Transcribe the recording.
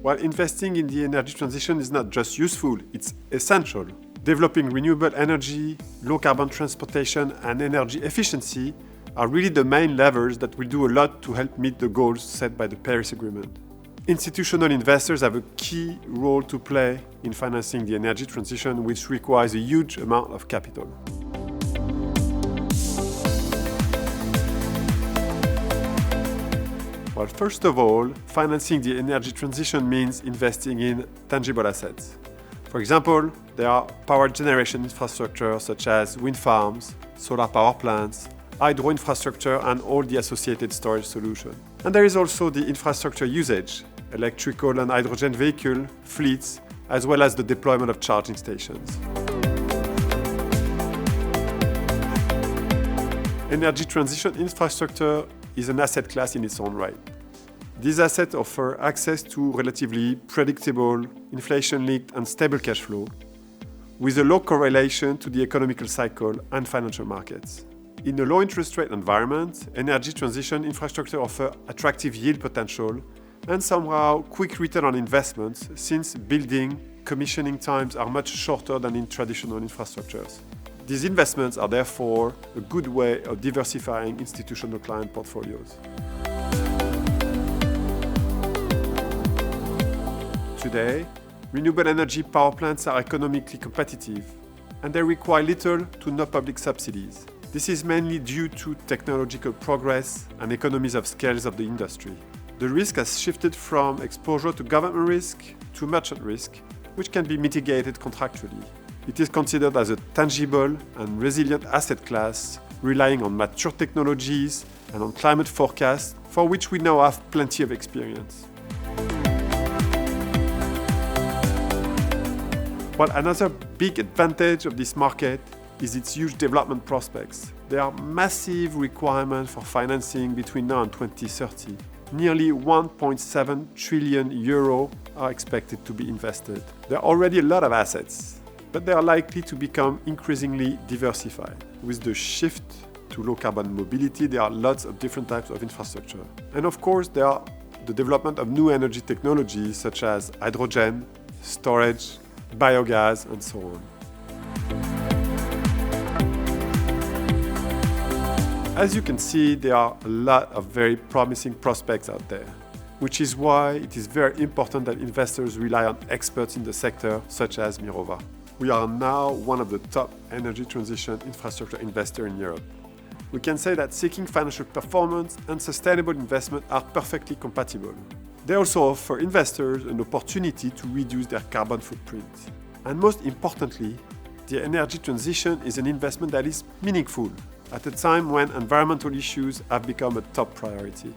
While investing in the energy transition is not just useful, it's essential. Developing renewable energy, low-carbon transportation, and energy efficiency are really the main levers that will do a lot to help meet the goals set by the Paris Agreement. Institutional investors have a key role to play in financing the energy transition, which requires a huge amount of capital. Well, first of all, financing the energy transition means investing in tangible assets. For example, there are power generation infrastructure such as wind farms, solar power plants, hydro infrastructure, and all the associated storage solutions. And there is also the infrastructure usage, electrical and hydrogen vehicle fleets, as well as the deployment of charging stations. Energy transition infrastructure is an asset class in its own right. These assets offer access to relatively predictable, inflation-linked and stable cash flow, with a low correlation to the economic cycle and financial markets. In a low interest rate environment, energy transition infrastructure offers attractive yield potential and somehow quick return on investments, since building, commissioning times are much shorter than in traditional infrastructures. These investments are therefore a good way of diversifying institutional client portfolios. Today, renewable energy power plants are economically competitive, and they require little to no public subsidies. This is mainly due to technological progress and economies of scale of the industry. The risk has shifted from exposure to government risk to merchant risk, which can be mitigated contractually. It is considered as a tangible and resilient asset class, relying on mature technologies and on climate forecasts, for which we now have plenty of experience. While another big advantage of this market is its huge development prospects. There are massive requirements for financing between now and 2030. Nearly 1.7 trillion euro are expected to be invested. There are already a lot of assets, but they are likely to become increasingly diversified. With the shift to low-carbon mobility, there are lots of different types of infrastructure. And of course, there are the development of new energy technologies such as hydrogen, storage, biogas, and so on. As you can see, there are a lot of very promising prospects out there, which is why it is very important that investors rely on experts in the sector, such as Mirova. We are now one of the top energy transition infrastructure investors in Europe. We can say that seeking financial performance and sustainable investment are perfectly compatible. They also offer investors an opportunity to reduce their carbon footprint. And most importantly, the energy transition is an investment that is meaningful at a time when environmental issues have become a top priority.